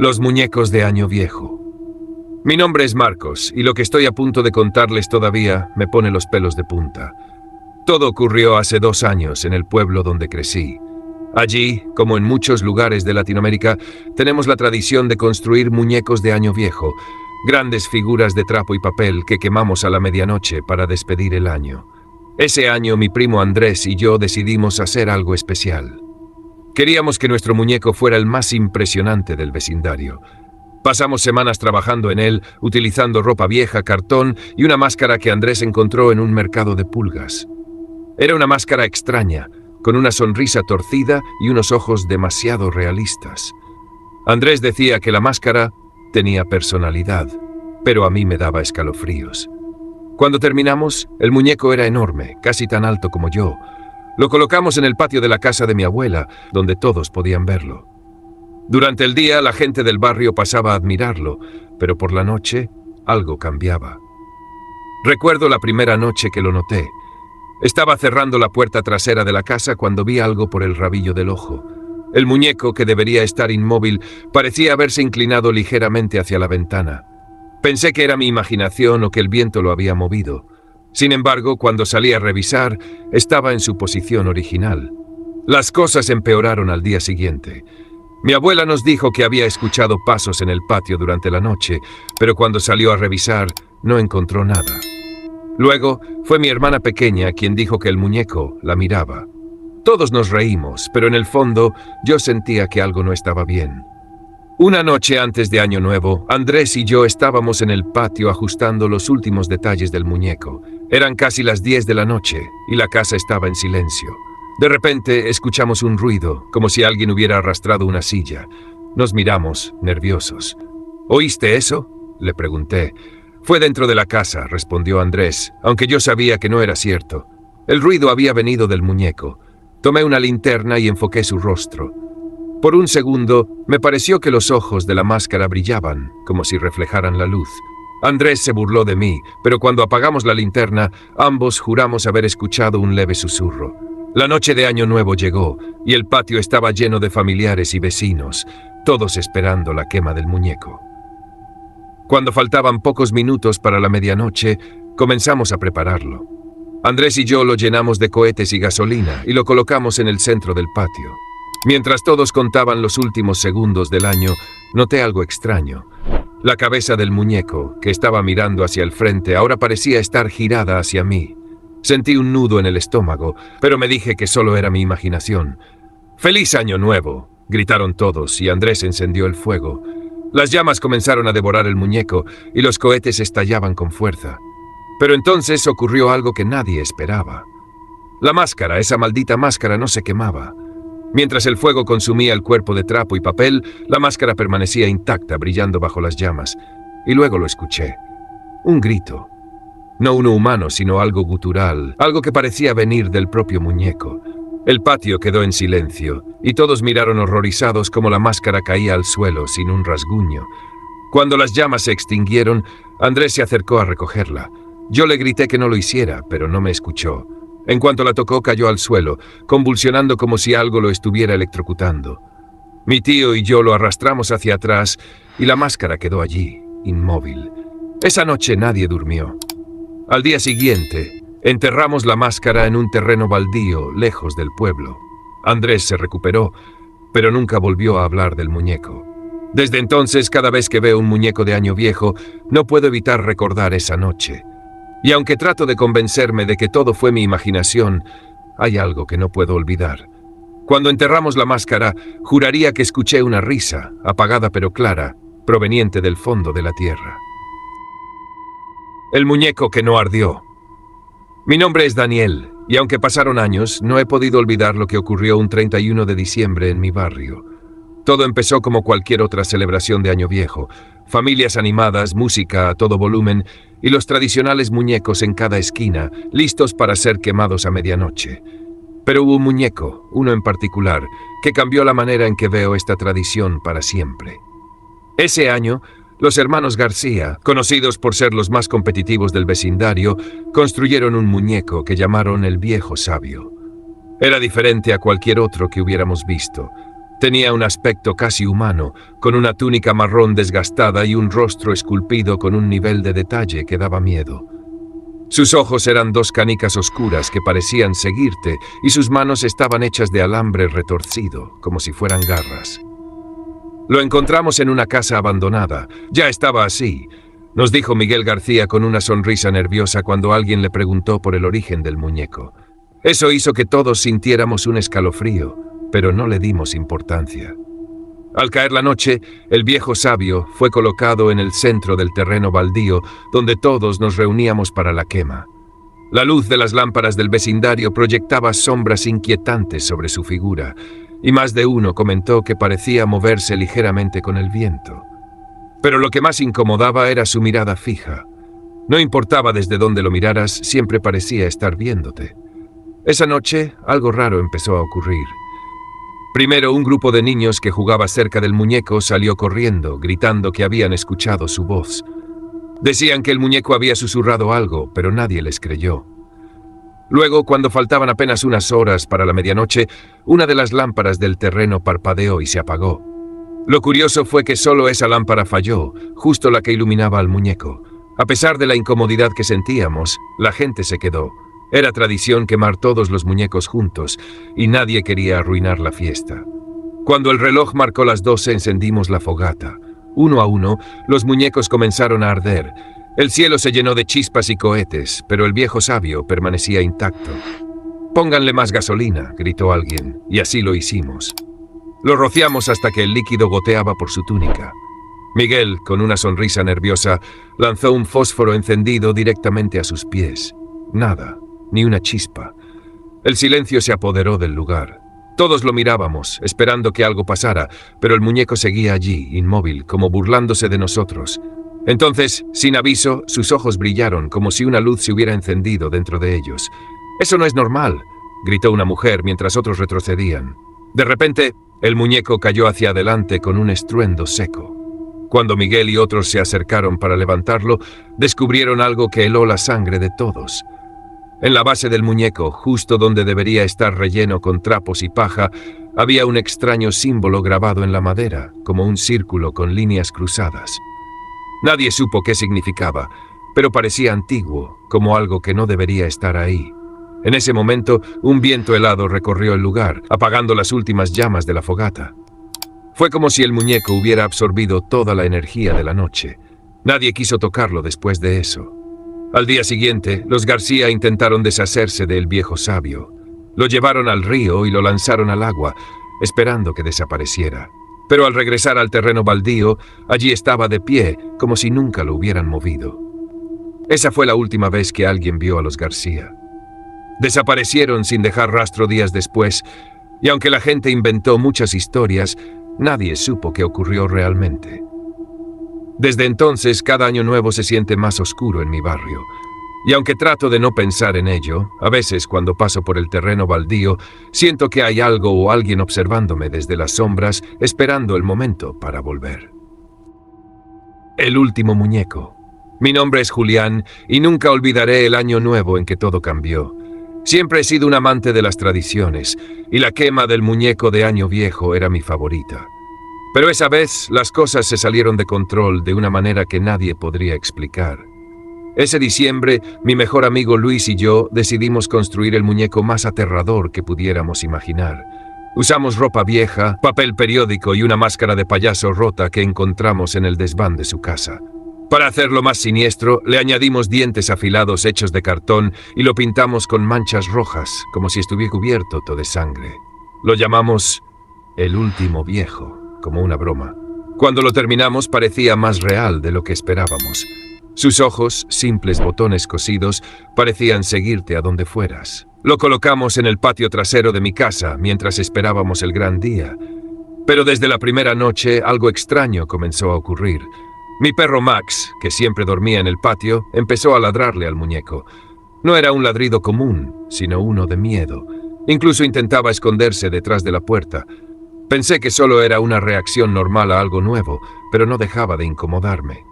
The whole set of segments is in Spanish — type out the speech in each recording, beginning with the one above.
Los muñecos de Año Viejo. Mi nombre es Marcos, y lo que estoy a punto de contarles todavía me pone los pelos de punta. Todo ocurrió hace 2 años en el pueblo donde crecí. Allí, como en muchos lugares de Latinoamérica, tenemos la tradición de construir muñecos de Año Viejo, grandes figuras de trapo y papel que quemamos a la medianoche para despedir el año. Ese año mi primo Andrés y yo decidimos hacer algo especial. Queríamos que nuestro muñeco fuera el más impresionante del vecindario. Pasamos semanas trabajando en él, utilizando ropa vieja, cartón y una máscara que Andrés encontró en un mercado de pulgas. Era una máscara extraña, con una sonrisa torcida y unos ojos demasiado realistas. Andrés decía que la máscara tenía personalidad, pero a mí me daba escalofríos. Cuando terminamos, el muñeco era enorme, casi tan alto como yo. Lo colocamos en el patio de la casa de mi abuela, donde todos podían verlo. Durante el día, la gente del barrio pasaba a admirarlo, pero por la noche, algo cambiaba. Recuerdo la primera noche que lo noté. Estaba cerrando la puerta trasera de la casa cuando vi algo por el rabillo del ojo. El muñeco, que debería estar inmóvil, parecía haberse inclinado ligeramente hacia la ventana. Pensé que era mi imaginación o que el viento lo había movido. Sin embargo, cuando salí a revisar, estaba en su posición original. Las cosas empeoraron al día siguiente. Mi abuela nos dijo que había escuchado pasos en el patio durante la noche, pero cuando salió a revisar, no encontró nada. Luego, fue mi hermana pequeña quien dijo que el muñeco la miraba. Todos nos reímos, pero en el fondo, yo sentía que algo no estaba bien. Una noche antes de Año Nuevo, Andrés y yo estábamos en el patio ajustando los últimos detalles del muñeco. Eran casi las 10 de la noche y la casa estaba en silencio. De repente escuchamos un ruido, como si alguien hubiera arrastrado una silla. Nos miramos, nerviosos. ¿Oíste eso?, le pregunté. Fue dentro de la casa, respondió Andrés, aunque yo sabía que no era cierto. El ruido había venido del muñeco. Tomé una linterna y enfoqué su rostro. Por un segundo, me pareció que los ojos de la máscara brillaban, como si reflejaran la luz. Andrés se burló de mí, pero cuando apagamos la linterna, ambos juramos haber escuchado un leve susurro. La noche de Año Nuevo llegó, y el patio estaba lleno de familiares y vecinos, todos esperando la quema del muñeco. Cuando faltaban pocos minutos para la medianoche, comenzamos a prepararlo. Andrés y yo lo llenamos de cohetes y gasolina y lo colocamos en el centro del patio. Mientras todos contaban los últimos segundos del año, noté algo extraño. La cabeza del muñeco, que estaba mirando hacia el frente, ahora parecía estar girada hacia mí. Sentí un nudo en el estómago, pero me dije que solo era mi imaginación. ¡Feliz Año Nuevo!, gritaron todos y Andrés encendió el fuego. Las llamas comenzaron a devorar el muñeco y los cohetes estallaban con fuerza. Pero entonces ocurrió algo que nadie esperaba. La máscara, esa maldita máscara, no se quemaba. Mientras el fuego consumía el cuerpo de trapo y papel, la máscara permanecía intacta, brillando bajo las llamas. Y luego lo escuché. Un grito. No uno humano, sino algo gutural, algo que parecía venir del propio muñeco. El patio quedó en silencio, y todos miraron horrorizados cómo la máscara caía al suelo sin un rasguño. Cuando las llamas se extinguieron, Andrés se acercó a recogerla. Yo le grité que no lo hiciera, pero no me escuchó. En cuanto la tocó, cayó al suelo, convulsionando como si algo lo estuviera electrocutando. Mi tío y yo lo arrastramos hacia atrás y la máscara quedó allí, inmóvil. Esa noche nadie durmió. Al día siguiente, enterramos la máscara en un terreno baldío, lejos del pueblo. Andrés se recuperó, pero nunca volvió a hablar del muñeco. Desde entonces, cada vez que veo un muñeco de Año Viejo, no puedo evitar recordar esa noche. Y aunque trato de convencerme de que todo fue mi imaginación, hay algo que no puedo olvidar. Cuando enterramos la máscara, juraría que escuché una risa, apagada pero clara, proveniente del fondo de la tierra. El muñeco que no ardió. Mi nombre es Daniel, y aunque pasaron años, no he podido olvidar lo que ocurrió un 31 de diciembre en mi barrio. Todo empezó como cualquier otra celebración de Año Viejo. Familias animadas, música a todo volumen y los tradicionales muñecos en cada esquina, listos para ser quemados a medianoche. Pero hubo un muñeco, uno en particular, que cambió la manera en que veo esta tradición para siempre. Ese año, los hermanos García, conocidos por ser los más competitivos del vecindario, construyeron un muñeco que llamaron el Viejo Sabio. Era diferente a cualquier otro que hubiéramos visto. Tenía un aspecto casi humano, con una túnica marrón desgastada y un rostro esculpido con un nivel de detalle que daba miedo. Sus ojos eran dos canicas oscuras que parecían seguirte y sus manos estaban hechas de alambre retorcido, como si fueran garras. Lo encontramos en una casa abandonada. Ya estaba así, nos dijo Miguel García con una sonrisa nerviosa cuando alguien le preguntó por el origen del muñeco. Eso hizo que todos sintiéramos un escalofrío, pero no le dimos importancia. Al caer la noche, el viejo sabio fue colocado en el centro del terreno baldío donde todos nos reuníamos para la quema. La luz de las lámparas del vecindario proyectaba sombras inquietantes sobre su figura, y más de uno comentó que parecía moverse ligeramente con el viento. Pero lo que más incomodaba era su mirada fija. No importaba desde dónde lo miraras, siempre parecía estar viéndote. Esa noche, algo raro empezó a ocurrir. Primero, un grupo de niños que jugaba cerca del muñeco salió corriendo, gritando que habían escuchado su voz. Decían que el muñeco había susurrado algo, pero nadie les creyó. Luego, cuando faltaban apenas unas horas para la medianoche, una de las lámparas del terreno parpadeó y se apagó. Lo curioso fue que solo esa lámpara falló, justo la que iluminaba al muñeco. A pesar de la incomodidad que sentíamos, la gente se quedó. Era tradición quemar todos los muñecos juntos, y nadie quería arruinar la fiesta. Cuando el reloj marcó las 12, encendimos la fogata. Uno a uno, los muñecos comenzaron a arder. El cielo se llenó de chispas y cohetes, pero el viejo sabio permanecía intacto. «Pónganle más gasolina», gritó alguien, y así lo hicimos. Lo rociamos hasta que el líquido goteaba por su túnica. Miguel, con una sonrisa nerviosa, lanzó un fósforo encendido directamente a sus pies. Nada. Ni una chispa. El silencio se apoderó del lugar. Todos lo mirábamos, esperando que algo pasara, pero el muñeco seguía allí, inmóvil, como burlándose de nosotros. Entonces, sin aviso, sus ojos brillaron, como si una luz se hubiera encendido dentro de ellos. «Eso no es normal», gritó una mujer mientras otros retrocedían. De repente, el muñeco cayó hacia adelante con un estruendo seco. Cuando Miguel y otros se acercaron para levantarlo, descubrieron algo que heló la sangre de todos. En la base del muñeco, justo donde debería estar relleno con trapos y paja, había un extraño símbolo grabado en la madera, como un círculo con líneas cruzadas. Nadie supo qué significaba, pero parecía antiguo, como algo que no debería estar ahí. En ese momento, un viento helado recorrió el lugar, apagando las últimas llamas de la fogata. Fue como si el muñeco hubiera absorbido toda la energía de la noche. Nadie quiso tocarlo después de eso. Al día siguiente, los García intentaron deshacerse del viejo sabio. Lo llevaron al río y lo lanzaron al agua, esperando que desapareciera. Pero al regresar al terreno baldío, allí estaba de pie, como si nunca lo hubieran movido. Esa fue la última vez que alguien vio a los García. Desaparecieron sin dejar rastro días después, y aunque la gente inventó muchas historias, nadie supo qué ocurrió realmente. Desde entonces, cada año nuevo se siente más oscuro en mi barrio. Y aunque trato de no pensar en ello, a veces cuando paso por el terreno baldío, siento que hay algo o alguien observándome desde las sombras, esperando el momento para volver. El último muñeco. Mi nombre es Julián y nunca olvidaré el año nuevo en que todo cambió. Siempre he sido un amante de las tradiciones, y la quema del muñeco de Año Viejo era mi favorita. Pero esa vez las cosas se salieron de control de una manera que nadie podría explicar. Ese diciembre, mi mejor amigo Luis y yo decidimos construir el muñeco más aterrador que pudiéramos imaginar. Usamos ropa vieja, papel periódico y una máscara de payaso rota que encontramos en el desván de su casa. Para hacerlo más siniestro, le añadimos dientes afilados hechos de cartón y lo pintamos con manchas rojas, como si estuviera cubierto todo de sangre. Lo llamamos El Último Viejo, como una broma. Cuando lo terminamos parecía más real de lo que esperábamos. Sus ojos, simples botones cosidos, parecían seguirte a donde fueras. Lo colocamos en el patio trasero de mi casa mientras esperábamos el gran día. Pero desde la primera noche algo extraño comenzó a ocurrir. Mi perro Max, que siempre dormía en el patio, empezó a ladrarle al muñeco. No era un ladrido común, sino uno de miedo. Incluso intentaba esconderse detrás de la puerta. Pensé que solo era una reacción normal a algo nuevo, pero no dejaba de incomodarme.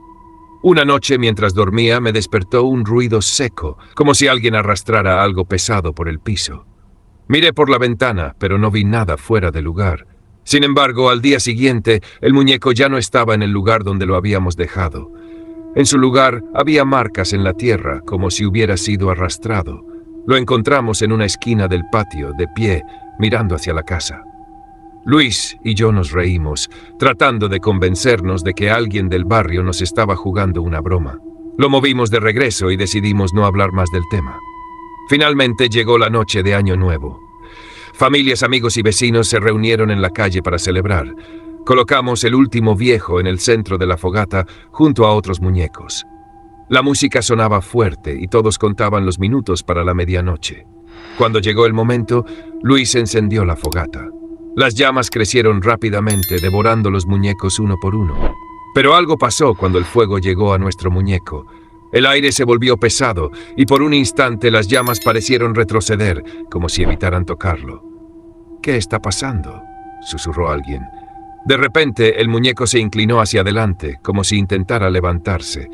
Una noche, mientras dormía, me despertó un ruido seco, como si alguien arrastrara algo pesado por el piso. Miré por la ventana, pero no vi nada fuera de lugar. Sin embargo, al día siguiente, el muñeco ya no estaba en el lugar donde lo habíamos dejado. En su lugar había marcas en la tierra, como si hubiera sido arrastrado. Lo encontramos en una esquina del patio, de pie, mirando hacia la casa. Luis y yo nos reímos, tratando de convencernos de que alguien del barrio nos estaba jugando una broma. Lo movimos de regreso y decidimos no hablar más del tema. Finalmente llegó la noche de Año Nuevo. Familias, amigos y vecinos se reunieron en la calle para celebrar. Colocamos el último viejo en el centro de la fogata junto a otros muñecos. La música sonaba fuerte y todos contaban los minutos para la medianoche. Cuando llegó el momento, Luis encendió la fogata. Las llamas crecieron rápidamente, devorando los muñecos uno por uno. Pero algo pasó cuando el fuego llegó a nuestro muñeco. El aire se volvió pesado y por un instante las llamas parecieron retroceder, como si evitaran tocarlo. «¿Qué está pasando?», susurró alguien. De repente, el muñeco se inclinó hacia adelante, como si intentara levantarse.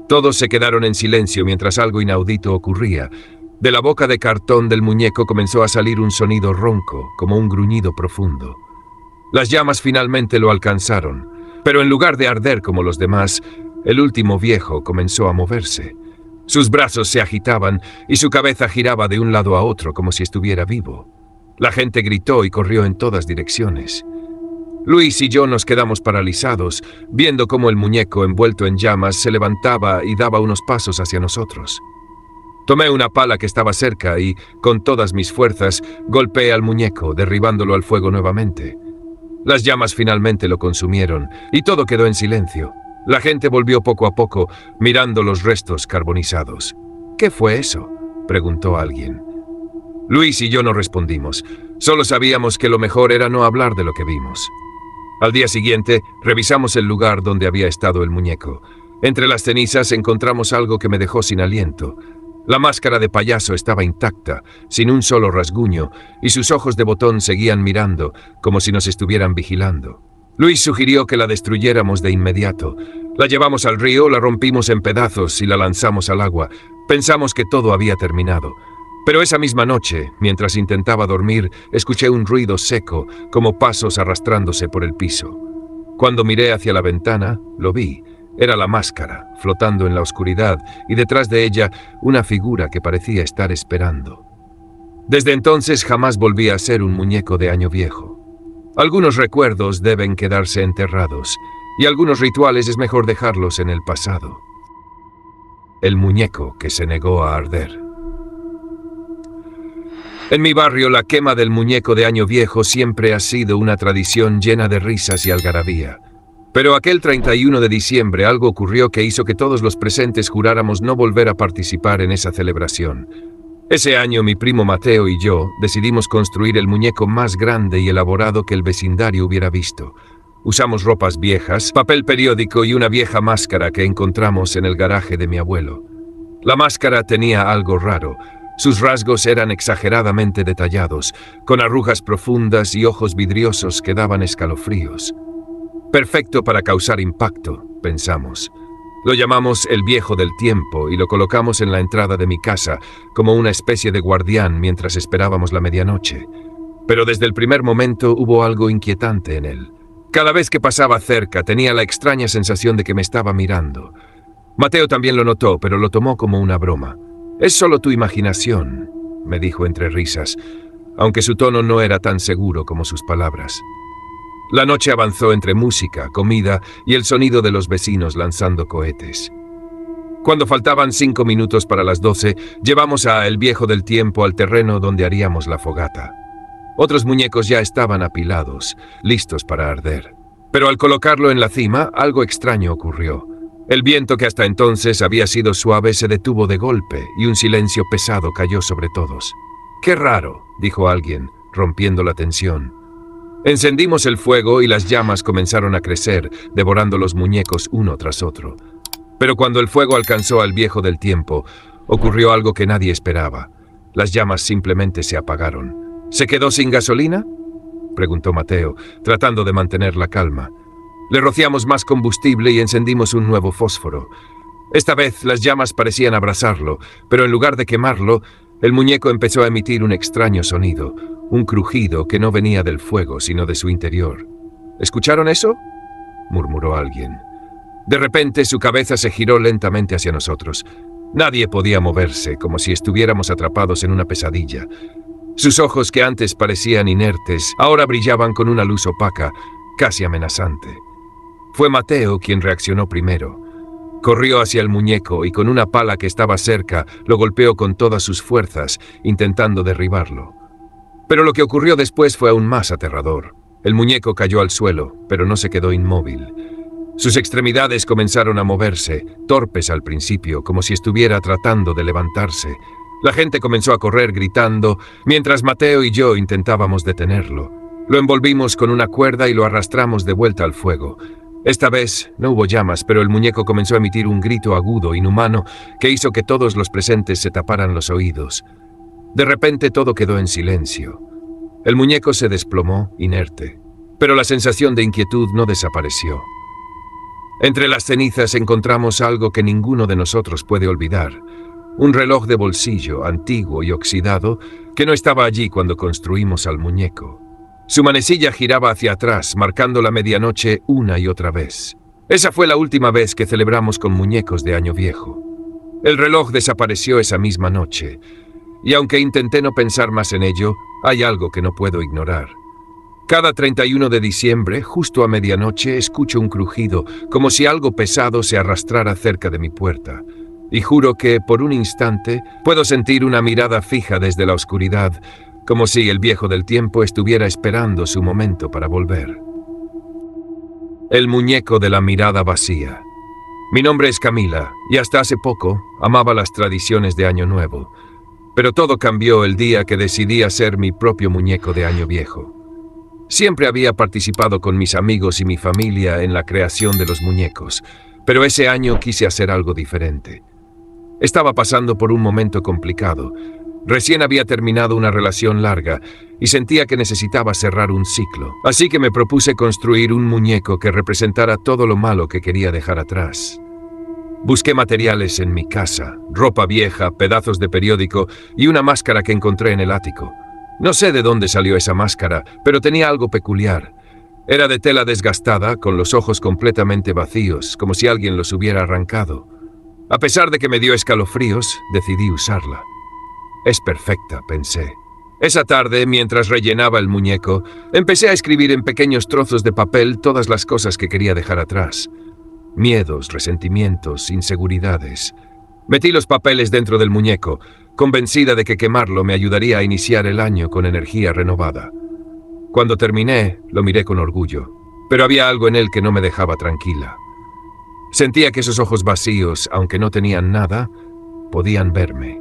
Todos se quedaron en silencio mientras algo inaudito ocurría. De la boca de cartón del muñeco comenzó a salir un sonido ronco, como un gruñido profundo. Las llamas finalmente lo alcanzaron, pero en lugar de arder como los demás, el último viejo comenzó a moverse. Sus brazos se agitaban y su cabeza giraba de un lado a otro como si estuviera vivo. La gente gritó y corrió en todas direcciones. Luis y yo nos quedamos paralizados, viendo cómo el muñeco envuelto en llamas se levantaba y daba unos pasos hacia nosotros. Tomé una pala que estaba cerca y, con todas mis fuerzas, golpeé al muñeco, derribándolo al fuego nuevamente. Las llamas finalmente lo consumieron y todo quedó en silencio. La gente volvió poco a poco, mirando los restos carbonizados. «¿Qué fue eso?», preguntó alguien. Luis y yo no respondimos. Solo sabíamos que lo mejor era no hablar de lo que vimos. Al día siguiente, revisamos el lugar donde había estado el muñeco. Entre las cenizas encontramos algo que me dejó sin aliento. La máscara de payaso estaba intacta, sin un solo rasguño, y sus ojos de botón seguían mirando, como si nos estuvieran vigilando. Luis sugirió que la destruyéramos de inmediato. La llevamos al río, la rompimos en pedazos y la lanzamos al agua. Pensamos que todo había terminado. Pero esa misma noche, mientras intentaba dormir, escuché un ruido seco, como pasos arrastrándose por el piso. Cuando miré hacia la ventana, lo vi. Era la máscara, flotando en la oscuridad, y detrás de ella una figura que parecía estar esperando. Desde entonces jamás volví a ser un muñeco de Año Viejo. Algunos recuerdos deben quedarse enterrados, y algunos rituales es mejor dejarlos en el pasado. El muñeco que se negó a arder. En mi barrio, la quema del muñeco de Año Viejo siempre ha sido una tradición llena de risas y algarabía. Pero aquel 31 de diciembre algo ocurrió que hizo que todos los presentes juráramos no volver a participar en esa celebración. Ese año mi primo Mateo y yo decidimos construir el muñeco más grande y elaborado que el vecindario hubiera visto. Usamos ropas viejas, papel periódico y una vieja máscara que encontramos en el garaje de mi abuelo. La máscara tenía algo raro. Sus rasgos eran exageradamente detallados, con arrugas profundas y ojos vidriosos que daban escalofríos. Perfecto para causar impacto, pensamos. Lo llamamos el Viejo del Tiempo y lo colocamos en la entrada de mi casa como una especie de guardián mientras esperábamos la medianoche. Pero desde el primer momento hubo algo inquietante en él. Cada vez que pasaba cerca tenía la extraña sensación de que me estaba mirando. Mateo también lo notó, pero lo tomó como una broma. «Es solo tu imaginación», me dijo entre risas, aunque su tono no era tan seguro como sus palabras. La noche avanzó entre música, comida y el sonido de los vecinos lanzando cohetes. Cuando faltaban 5 minutos para las 12, llevamos a El Viejo del Tiempo al terreno donde haríamos la fogata. Otros muñecos ya estaban apilados, listos para arder. Pero al colocarlo en la cima, algo extraño ocurrió. El viento, que hasta entonces había sido suave, se detuvo de golpe y un silencio pesado cayó sobre todos. «Qué raro», dijo alguien, rompiendo la tensión. Encendimos el fuego y las llamas comenzaron a crecer, devorando los muñecos uno tras otro. Pero cuando el fuego alcanzó al Viejo del Tiempo, ocurrió algo que nadie esperaba. Las llamas simplemente se apagaron. «¿Se quedó sin gasolina?», preguntó Mateo, tratando de mantener la calma. Le rociamos más combustible y encendimos un nuevo fósforo. Esta vez las llamas parecían abrazarlo, pero en lugar de quemarlo, El muñeco empezó a emitir un extraño sonido, un crujido que no venía del fuego, sino de su interior. ¿Escucharon eso?, murmuró alguien. De repente su cabeza se giró lentamente hacia nosotros. Nadie podía moverse, como si estuviéramos atrapados en una pesadilla. Sus ojos, que antes parecían inertes, ahora brillaban con una luz opaca, casi amenazante. Fue Mateo quien reaccionó primero. Corrió hacia el muñeco y con una pala que estaba cerca lo golpeó con todas sus fuerzas, intentando derribarlo. Pero lo que ocurrió después fue aún más aterrador. El muñeco cayó al suelo, pero no se quedó inmóvil. Sus extremidades comenzaron a moverse, torpes al principio, como si estuviera tratando de levantarse. La gente comenzó a correr gritando, mientras Mateo y yo intentábamos detenerlo. Lo envolvimos con una cuerda y lo arrastramos de vuelta al fuego. Esta vez no hubo llamas, pero el muñeco comenzó a emitir un grito agudo, inhumano, que hizo que todos los presentes se taparan los oídos. De repente todo quedó en silencio. El muñeco se desplomó, inerte, pero la sensación de inquietud no desapareció. Entre las cenizas encontramos algo que ninguno de nosotros puede olvidar. Un reloj de bolsillo, antiguo y oxidado, que no estaba allí cuando construimos al muñeco. Su manecilla giraba hacia atrás, marcando la medianoche una y otra vez. Esa fue la última vez que celebramos con muñecos de Año Viejo. El reloj desapareció esa misma noche, y aunque intenté no pensar más en ello, hay algo que no puedo ignorar. Cada 31 de diciembre, justo a medianoche, escucho un crujido, como si algo pesado se arrastrara cerca de mi puerta. Y juro que, por un instante, puedo sentir una mirada fija desde la oscuridad, como si el viejo del tiempo estuviera esperando su momento para volver. El muñeco de la mirada vacía. Mi nombre es Camila, y hasta hace poco amaba las tradiciones de Año Nuevo. Pero todo cambió el día que decidí hacer mi propio muñeco de Año Viejo. Siempre había participado con mis amigos y mi familia en la creación de los muñecos, pero ese año quise hacer algo diferente. Estaba pasando por un momento complicado. Recién había terminado una relación larga y sentía que necesitaba cerrar un ciclo. Así que me propuse construir un muñeco que representara todo lo malo que quería dejar atrás. Busqué materiales en mi casa, ropa vieja, pedazos de periódico y una máscara que encontré en el ático. No sé de dónde salió esa máscara, pero tenía algo peculiar. Era de tela desgastada, con los ojos completamente vacíos, como si alguien los hubiera arrancado. A pesar de que me dio escalofríos, decidí usarla. Es perfecta, pensé. Esa tarde, mientras rellenaba el muñeco, empecé a escribir en pequeños trozos de papel todas las cosas que quería dejar atrás. Miedos, resentimientos, inseguridades. Metí los papeles dentro del muñeco, convencida de que quemarlo me ayudaría a iniciar el año con energía renovada. Cuando terminé, lo miré con orgullo, pero había algo en él que no me dejaba tranquila. Sentía que esos ojos vacíos, aunque no tenían nada, podían verme.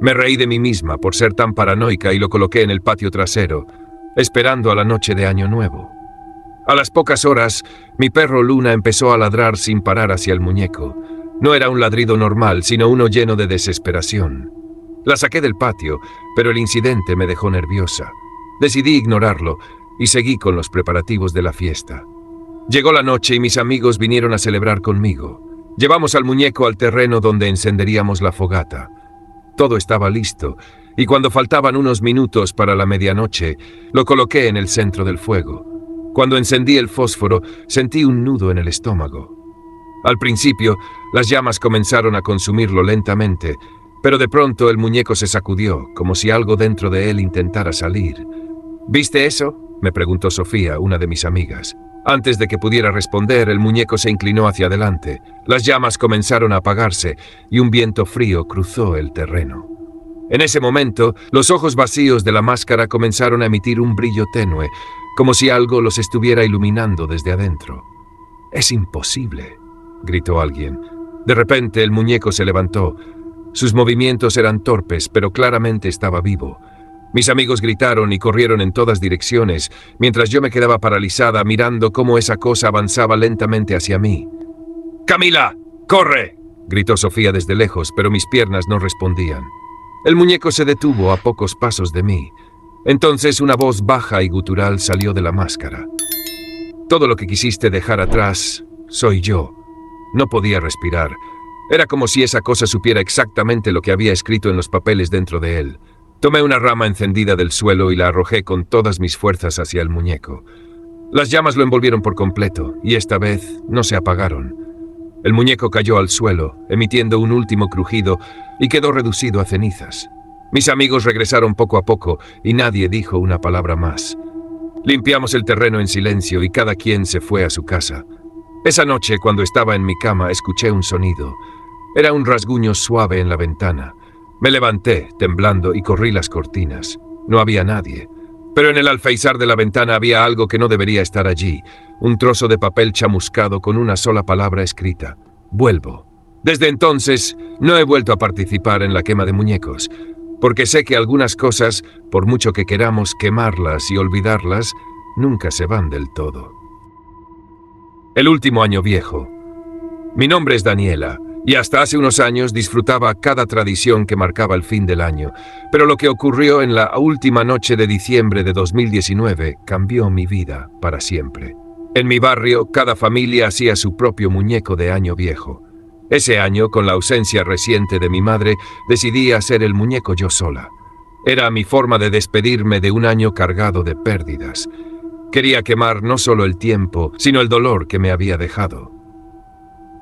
Me reí de mí misma por ser tan paranoica y lo coloqué en el patio trasero, esperando a la noche de Año Nuevo. A las pocas horas, mi perro Luna empezó a ladrar sin parar hacia el muñeco. No era un ladrido normal, sino uno lleno de desesperación. La saqué del patio, pero el incidente me dejó nerviosa. Decidí ignorarlo y seguí con los preparativos de la fiesta. Llegó la noche y mis amigos vinieron a celebrar conmigo. Llevamos al muñeco al terreno donde encenderíamos la fogata. Todo estaba listo, y cuando faltaban unos minutos para la medianoche, lo coloqué en el centro del fuego. Cuando encendí el fósforo, sentí un nudo en el estómago. Al principio, las llamas comenzaron a consumirlo lentamente, pero de pronto el muñeco se sacudió, como si algo dentro de él intentara salir. ¿Viste eso?, me preguntó Sofía, una de mis amigas. Antes de que pudiera responder, el muñeco se inclinó hacia adelante. Las llamas comenzaron a apagarse y un viento frío cruzó el terreno. En ese momento, los ojos vacíos de la máscara comenzaron a emitir un brillo tenue, como si algo los estuviera iluminando desde adentro. «Es imposible», gritó alguien. De repente, el muñeco se levantó. Sus movimientos eran torpes, pero claramente estaba vivo. Mis amigos gritaron y corrieron en todas direcciones, mientras yo me quedaba paralizada mirando cómo esa cosa avanzaba lentamente hacia mí. «¡Camila! ¡Corre!», gritó Sofía desde lejos, pero mis piernas no respondían. El muñeco se detuvo a pocos pasos de mí. Entonces una voz baja y gutural salió de la máscara. «Todo lo que quisiste dejar atrás soy yo». No podía respirar. Era como si esa cosa supiera exactamente lo que había escrito en los papeles dentro de él. Tomé una rama encendida del suelo y la arrojé con todas mis fuerzas hacia el muñeco. Las llamas lo envolvieron por completo, y esta vez no se apagaron. El muñeco cayó al suelo, emitiendo un último crujido, y quedó reducido a cenizas. Mis amigos regresaron poco a poco, y nadie dijo una palabra más. Limpiamos el terreno en silencio, y cada quien se fue a su casa. Esa noche, cuando estaba en mi cama, escuché un sonido. Era un rasguño suave en la ventana. Me levanté, temblando, y corrí las cortinas. No había nadie. Pero en el alféizar de la ventana había algo que no debería estar allí. Un trozo de papel chamuscado con una sola palabra escrita. Vuelvo. Desde entonces, no he vuelto a participar en la quema de muñecos, porque sé que algunas cosas, por mucho que queramos quemarlas y olvidarlas, nunca se van del todo. El último año viejo. Mi nombre es Daniela, y hasta hace unos años disfrutaba cada tradición que marcaba el fin del año, pero lo que ocurrió en la última noche de diciembre de 2019 cambió mi vida para siempre. En mi barrio, cada familia hacía su propio muñeco de año viejo. Ese año, con la ausencia reciente de mi madre, decidí hacer el muñeco yo sola. Era mi forma de despedirme de un año cargado de pérdidas. Quería quemar no solo el tiempo, sino el dolor que me había dejado.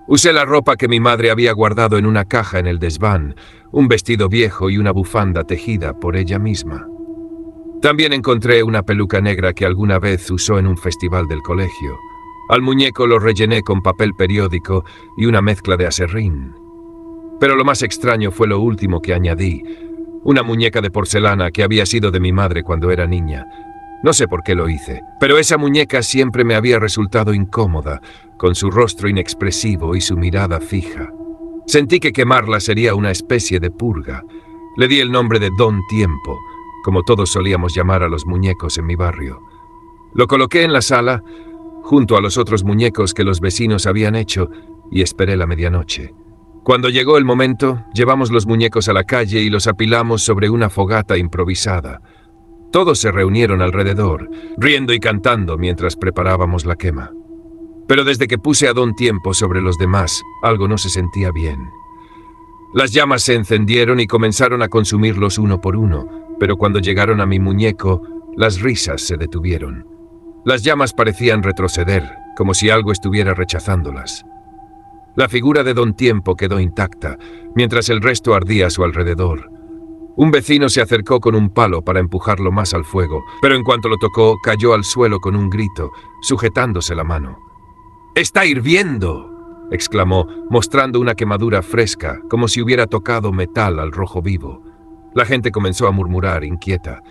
Usé la ropa que mi madre había guardado en una caja en el desván, un vestido viejo y una bufanda tejida por ella misma. También encontré una peluca negra que alguna vez usó en un festival del colegio. Al muñeco lo rellené con papel periódico y una mezcla de aserrín. Pero lo más extraño fue lo último que añadí, una muñeca de porcelana que había sido de mi madre cuando era niña. No sé por qué lo hice, pero esa muñeca siempre me había resultado incómoda, con su rostro inexpresivo y su mirada fija. Sentí que quemarla sería una especie de purga. Le di el nombre de Don Tiempo, como todos solíamos llamar a los muñecos en mi barrio. Lo coloqué en la sala, junto a los otros muñecos que los vecinos habían hecho, y esperé la medianoche. Cuando llegó el momento, llevamos los muñecos a la calle y los apilamos sobre una fogata improvisada. Todos se reunieron alrededor, riendo y cantando mientras preparábamos la quema. Pero desde que puse a Don Tiempo sobre los demás, algo no se sentía bien. Las llamas se encendieron y comenzaron a consumirlos uno por uno, pero cuando llegaron a mi muñeco, las risas se detuvieron. Las llamas parecían retroceder, como si algo estuviera rechazándolas. La figura de Don Tiempo quedó intacta, mientras el resto ardía a su alrededor. Un vecino se acercó con un palo para empujarlo más al fuego, pero en cuanto lo tocó, cayó al suelo con un grito, sujetándose la mano. ¡Está hirviendo!, exclamó, mostrando una quemadura fresca, como si hubiera tocado metal al rojo vivo. La gente comenzó a murmurar, inquieta.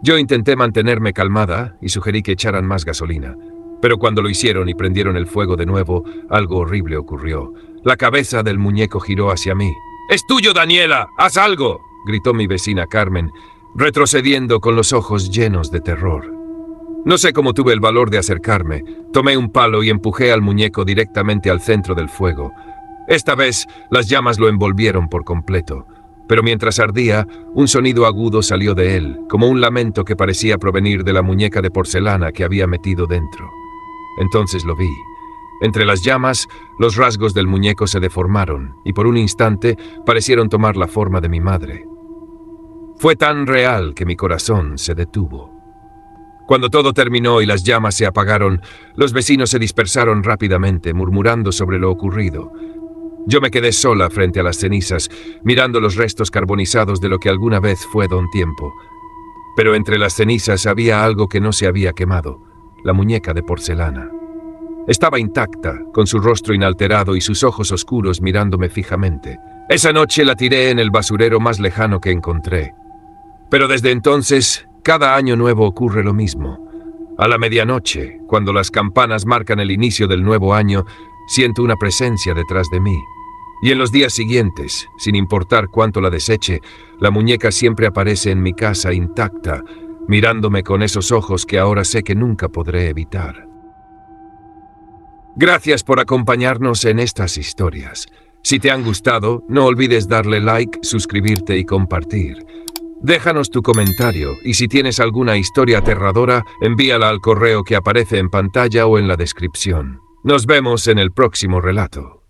Yo intenté mantenerme calmada y sugerí que echaran más gasolina. Pero cuando lo hicieron y prendieron el fuego de nuevo, algo horrible ocurrió. La cabeza del muñeco giró hacia mí. ¡Es tuyo, Daniela! ¡Haz algo!, gritó mi vecina Carmen, retrocediendo con los ojos llenos de terror. No sé cómo tuve el valor de acercarme. Tomé un palo y empujé al muñeco directamente al centro del fuego. Esta vez, las llamas lo envolvieron por completo. Pero mientras ardía, un sonido agudo salió de él, como un lamento que parecía provenir de la muñeca de porcelana que había metido dentro. Entonces lo vi. Entre las llamas, los rasgos del muñeco se deformaron, y por un instante parecieron tomar la forma de mi madre. Fue tan real que mi corazón se detuvo. Cuando todo terminó y las llamas se apagaron, los vecinos se dispersaron rápidamente, murmurando sobre lo ocurrido. Yo me quedé sola frente a las cenizas, mirando los restos carbonizados de lo que alguna vez fue Don Tiempo. Pero entre las cenizas había algo que no se había quemado, la muñeca de porcelana. Estaba intacta, con su rostro inalterado y sus ojos oscuros mirándome fijamente. Esa noche la tiré en el basurero más lejano que encontré. Pero desde entonces, cada año nuevo ocurre lo mismo. A la medianoche, cuando las campanas marcan el inicio del nuevo año, siento una presencia detrás de mí. Y en los días siguientes, sin importar cuánto la deseche, la muñeca siempre aparece en mi casa intacta, mirándome con esos ojos que ahora sé que nunca podré evitar. Gracias por acompañarnos en estas historias. Si te han gustado, no olvides darle like, suscribirte y compartir. Déjanos tu comentario y si tienes alguna historia aterradora, envíala al correo que aparece en pantalla o en la descripción. Nos vemos en el próximo relato.